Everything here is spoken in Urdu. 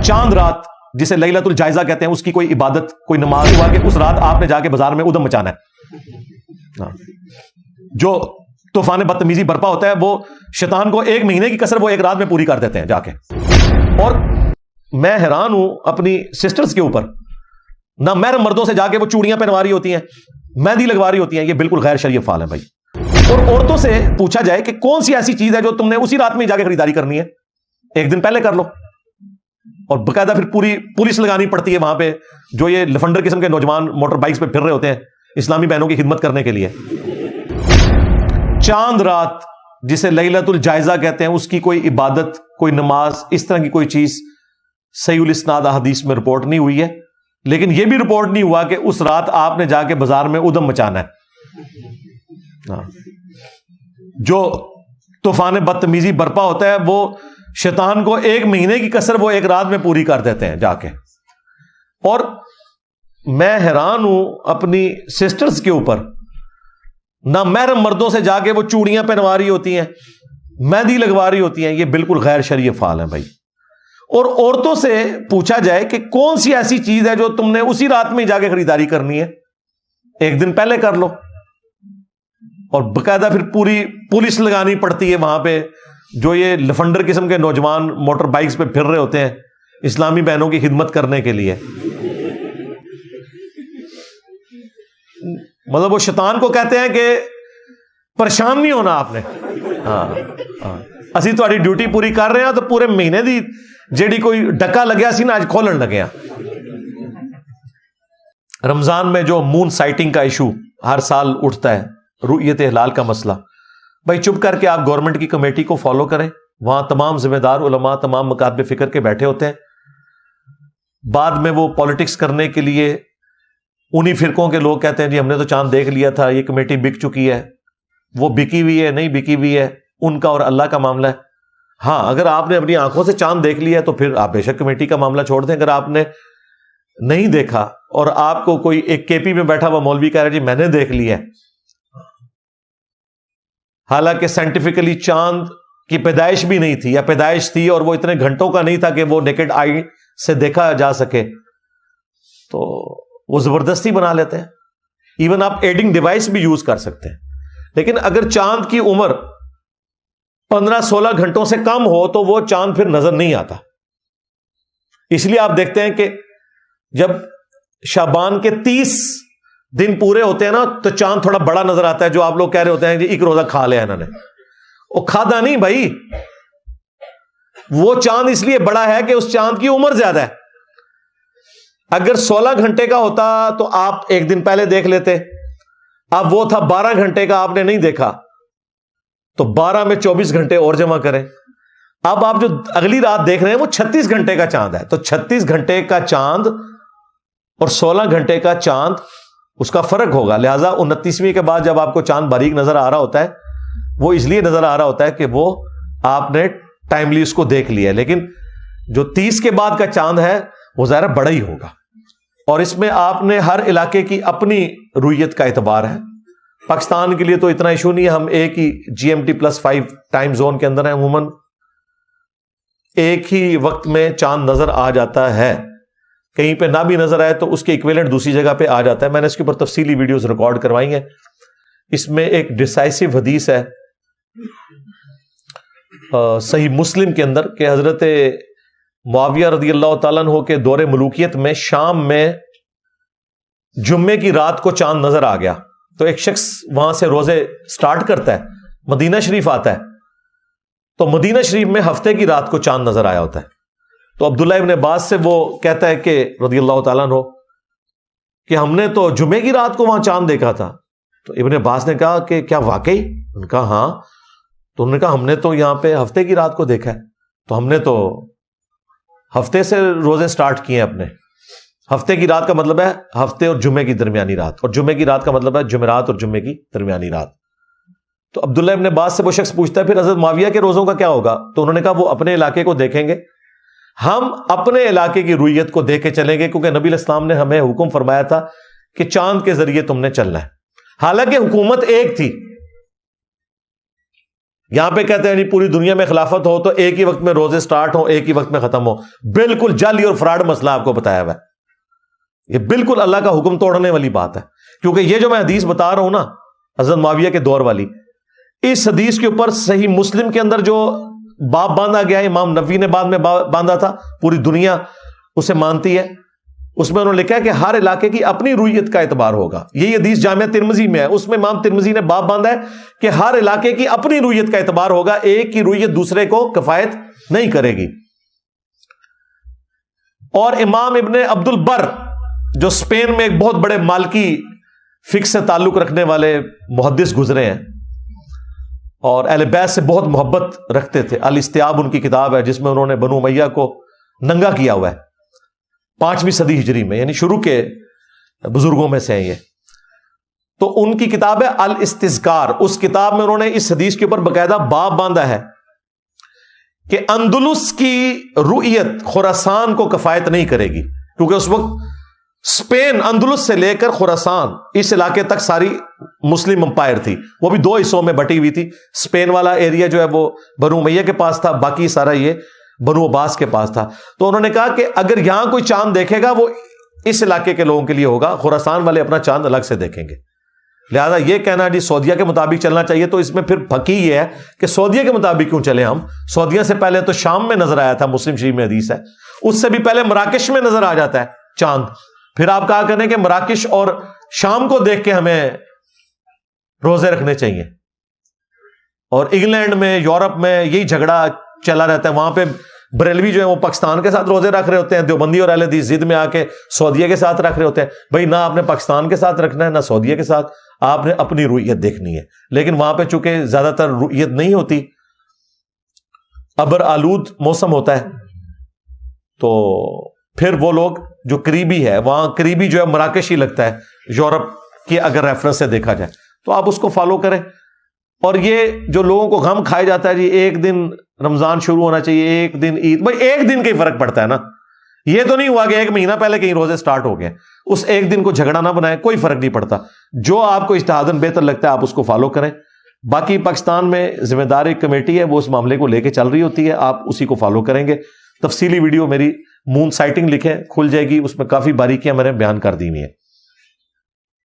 چاند رات جسے لیلۃ الجائزہ کہتے ہیں اس کی کوئی عبادت کوئی نماز ہوا کہ اس رات آپ نے جا کے بازار میں ادھم مچانا ہے. جو طوفان بدتمیزی برپا ہوتا ہے وہ شیطان کو 1 مہینے کی کسر وہ 1 رات میں پوری کر دیتے ہیں جا کے. اور میں حیران ہوں اپنی سسٹرز کے اوپر, نہ محرم مردوں سے جا کے وہ چوڑیاں پہنوا رہی ہوتی ہیں, مہندی لگوا رہی ہوتی ہیں. یہ بالکل غیر شرعی افعال ہے بھائی. اور عورتوں سے پوچھا جائے کہ کون سی ایسی چیز ہے جو تم نے اسی رات میں جا کے خریداری کرنی ہے, 1 دن پہلے کر لو. اور باقاعدہ پھر پوری پولیس لگانی پڑتی ہے وہاں پہ, جو یہ لفنڈر قسم کے نوجوان موٹر بائکس پہ پھر رہے ہوتے ہیں اسلامی بہنوں کی خدمت کرنے کے لیے. چاند رات جسے لیلۃ الجائزہ کہتے ہیں اس کی کوئی عبادت کوئی نماز اس طرح کی کوئی چیز صحیح الاسناد احادیث میں رپورٹ نہیں ہوئی ہے. لیکن یہ بھی رپورٹ نہیں ہوا کہ اس رات آپ نے جا کے بازار میں ادھم مچانا ہے. جو طوفان بدتمیزی برپا ہوتا ہے وہ شیطان کو 1 مہینے کی کسر وہ 1 رات میں پوری کر دیتے ہیں جا کے. اور میں حیران ہوں اپنی سسٹرز کے اوپر, نہ محرم مردوں سے جا کے وہ چوڑیاں پہنوا رہی ہوتی ہیں, مہندی لگوا رہی ہوتی ہیں. یہ بالکل غیر شرعی افعال ہیں بھائی. اور عورتوں سے پوچھا جائے کہ کون سی ایسی چیز ہے جو تم نے اسی رات میں جا کے خریداری کرنی ہے, 1 دن پہلے کر لو. اور باقاعدہ پھر پوری پولیس لگانی پڑتی ہے وہاں پہ, جو یہ لفنڈر قسم کے نوجوان موٹر بائکس پہ پھر رہے ہوتے ہیں اسلامی بہنوں کی خدمت کرنے کے لیے. مطلب وہ شیطان کو کہتے ہیں کہ پریشان نہیں ہونا آپ نے, اسی تہاڈی ڈیوٹی پوری کر رہے ہیں تو پورے مہینے دی جیڑی کوئی ڈکا لگیا سی نا اج کھولن لگے ہیں. رمضان میں جو مون سائٹنگ کا ایشو ہر سال اٹھتا ہے, رؤیت ہلال کا مسئلہ, بھائی چپ کر کے آپ گورنمنٹ کی کمیٹی کو فالو کریں. وہاں تمام ذمہ دار علماء تمام مکاتب فکر کے بیٹھے ہوتے ہیں. بعد میں وہ پالیٹکس کرنے کے لیے انہی فرقوں کے لوگ کہتے ہیں جی ہم نے تو چاند دیکھ لیا تھا, یہ کمیٹی بک چکی ہے. وہ بکی ہوئی ہے نہیں بکی ہوئی ہے ان کا اور اللہ کا معاملہ ہے. ہاں اگر آپ نے اپنی آنکھوں سے چاند دیکھ لیا ہے تو پھر آپ بے شک کمیٹی کا معاملہ چھوڑ دیں. اگر آپ نے نہیں دیکھا اور آپ کو کوئی ایک کے پی میں بیٹھا ہوا مولوی کہہ رہا ہے جی میں نے دیکھ لیا ہے, حالانکہ سائنٹیفکلی چاند کی پیدائش بھی نہیں تھی, یا پیدائش تھی اور وہ اتنے گھنٹوں کا نہیں تھا کہ وہ نیکڈ آئی سے دیکھا جا سکے, تو وہ زبردستی بنا لیتے ہیں. ایون آپ ایڈنگ ڈیوائس بھی یوز کر سکتے ہیں. لیکن اگر چاند کی عمر 15-16 گھنٹوں سے کم ہو تو وہ چاند پھر نظر نہیں آتا. اس لیے آپ دیکھتے ہیں کہ جب شعبان کے 30 دن پورے ہوتے ہیں نا تو چاند تھوڑا بڑا نظر آتا ہے. جو آپ لوگ کہہ رہے ہوتے ہیں کہ ایک روزہ کھا لیا انہوں نے, وہ کھادا نہیں بھائی, وہ چاند اس لیے بڑا ہے کہ اس چاند کی عمر زیادہ ہے. اگر 16 گھنٹے کا ہوتا تو آپ 1 دن پہلے دیکھ لیتے. اب وہ تھا 12 گھنٹے کا, آپ نے نہیں دیکھا تو 12 میں 24 گھنٹے اور جمع کریں. اب آپ جو اگلی رات دیکھ رہے ہیں وہ 36 گھنٹے کا چاند ہے. تو 36 گھنٹے کا چاند اور 16 گھنٹے کا چاند اس کا فرق ہوگا. لہذا 29ویں کے بعد جب آپ کو چاند باریک نظر آ رہا ہوتا ہے وہ اس لیے نظر آ رہا ہوتا ہے کہ وہ آپ نے ٹائملی اس کو دیکھ لیا ہے. لیکن جو 30 کے بعد کا چاند ہے وہ ظاہر بڑا ہی ہوگا. اور اس میں آپ نے ہر علاقے کی اپنی رویت کا اعتبار ہے. پاکستان کے لیے تو اتنا ایشو نہیں ہے, ہم ایک ہی GMT+5 ٹائم زون کے اندر ہیں. عموماً ایک ہی وقت میں چاند نظر آ جاتا ہے. کہیں پہ نہ بھی نظر آئے تو اس کے ایکویلنٹ دوسری جگہ پہ آ جاتا ہے. میں نے اس کے اوپر تفصیلی ویڈیوز ریکارڈ کروائی ہیں. اس میں ایک ڈیسائسو حدیث ہے صحیح مسلم کے اندر کہ حضرت معاویہ رضی اللہ تعالیٰ عنہ کے دور ملوکیت میں شام میں جمعے کی رات کو چاند نظر آ گیا. تو ایک شخص وہاں سے روزے سٹارٹ کرتا ہے, مدینہ شریف آتا ہے, تو مدینہ شریف میں ہفتے کی رات کو چاند نظر آیا ہوتا ہے. تو عبداللہ ابن عباس سے وہ کہتا ہے کہ رضی اللہ تعالیٰ عنہ کہ ہم نے تو جمعے کی رات کو وہاں چاند دیکھا تھا. تو ابن عباس نے کہا کہ کیا واقعی؟ ان کا ہاں. تو انہوں نے کہا ہم نے تو یہاں پہ ہفتے کی رات کو دیکھا ہے. تو ہم نے تو ہفتے سے روزے سٹارٹ کیے ہیں اپنے. ہفتے کی رات کا مطلب ہے ہفتے اور جمعے کی درمیانی رات, اور جمعے کی رات کا مطلب ہے جمعرات اور جمعے کی درمیانی رات. تو عبداللہ ابن عباس سے وہ شخص پوچھتا ہے پھر حضرت معاویہ کے روزوں کا کیا ہوگا؟ تو انہوں نے کہا وہ اپنے علاقے کو دیکھیں گے, ہم اپنے علاقے کی رویت کو دیکھ کے چلیں گے, کیونکہ نبی علیہ السلام نے ہمیں حکم فرمایا تھا کہ چاند کے ذریعے تم نے چلنا ہے. حالانکہ حکومت ایک تھی, یہاں پہ کہتے ہیں نہیں پوری دنیا میں خلافت ہو تو ایک ہی وقت میں روزے سٹارٹ ہو، ایک ہی وقت میں ختم ہو. بالکل جعلی اور فراڈ مسئلہ آپ کو بتایا ہوا ہے. یہ بالکل اللہ کا حکم توڑنے والی بات ہے. کیونکہ یہ جو میں حدیث بتا رہا ہوں نا حضرت معاویہ کے دور والی، اس حدیث کے اوپر صحیح مسلم کے اندر جو باب باندھا گیا ہے، امام نووی نے بعد میں باندھا تھا، پوری دنیا اسے مانتی ہے. اس میں انہوں نے لکھا ہے کہ ہر علاقے کی اپنی رویت کا اعتبار ہوگا. یہی حدیث جامعہ ترمذی میں ہے، اس میں امام ترمذی نے باب باندھا ہے کہ ہر علاقے کی اپنی رویت کا اعتبار ہوگا، ایک کی رویت دوسرے کو کفایت نہیں کرے گی. اور امام ابن عبد البر جو اسپین میں ایک بہت بڑے مالکی فقہ سے تعلق رکھنے والے محدث گزرے ہیں اور اہل بیت سے بہت محبت رکھتے تھے، الاستیاب ان کی کتاب ہے جس میں انہوں نے بنو امیہ کو ننگا کیا ہوا ہے 5ویں صدی ہجری میں، یعنی شروع کے بزرگوں میں سے ہیں یہ. تو ان کی کتاب ہے الاستذکار. اس کتاب میں انہوں نے اس حدیث کے اوپر باقاعدہ باب باندھا ہے کہ اندلس کی رؤیت خراسان کو کفایت نہیں کرے گی، کیونکہ اس وقت اسپین اندلس سے لے کر خراسان اس علاقے تک ساری مسلم امپائر تھی. وہ بھی 2 حصوں میں بٹی ہوئی تھی. اسپین والا ایریا جو ہے وہ بنو امیہ کے پاس تھا، باقی سارا یہ بنو عباس کے پاس تھا. تو انہوں نے کہا کہ اگر یہاں کوئی چاند دیکھے گا وہ اس علاقے کے لوگوں کے لیے ہوگا، خراسان والے اپنا چاند الگ سے دیکھیں گے. لہذا یہ کہنا جی سعودیہ کے مطابق چلنا چاہیے، تو اس میں پھر پھکی یہ ہے کہ سعودیہ کے مطابق کیوں چلیں ہم؟ سعودیہ سے پہلے تو شام میں نظر آیا تھا، مسلم شریف میں حدیث ہے. اس سے بھی پہلے مراکش میں نظر آ جاتا ہے چاند. پھر آپ کہا کریں کہ مراکش اور شام کو دیکھ کے ہمیں روزے رکھنے چاہیے. اور انگلینڈ میں، یورپ میں یہی جھگڑا چلا رہتا ہے. وہاں پہ بریلوی جو ہے وہ پاکستان کے ساتھ روزے رکھ رہے ہوتے ہیں، دیوبندی اور اہل حدیث ضد میں آ کے سعودیہ کے ساتھ رکھ رہے ہوتے ہیں. بھائی نہ آپ نے پاکستان کے ساتھ رکھنا ہے نہ سعودیہ کے ساتھ، آپ نے اپنی رؤیت دیکھنی ہے. لیکن وہاں پہ چونکہ زیادہ تر رؤیت نہیں ہوتی، ابر آلود موسم ہوتا ہے، تو پھر وہ لوگ جو قریبی ہے، وہاں قریبی جو ہے مراکش ہی لگتا ہے یورپ کی اگر ریفرنس سے دیکھا جائے، تو آپ اس کو فالو کریں. اور یہ جو لوگوں کو غم کھائے جاتا ہے جی ایک دن رمضان شروع ہونا چاہیے، ایک دن عید، بھائی ایک دن کا ہی فرق پڑتا ہے نا. یہ تو نہیں ہوا کہ 1 مہینہ پہلے کہیں روزے سٹارٹ ہو گئے، اس ایک دن کو جھگڑا نہ بنائیں، کوئی فرق نہیں پڑتا. جو آپ کو اجتہاداً بہتر لگتا ہے آپ اس کو فالو کریں. باقی پاکستان میں ذمہ داری کمیٹی ہے، وہ اس معاملے کو لے کے چل رہی ہوتی ہے، آپ اسی کو فالو کریں گے. تفصیلی ویڈیو میری مون سائٹنگ لکھیں، کھل جائے گی، اس میں کافی باریکیاں میں نے بیان کر دی ہوئی ہیں.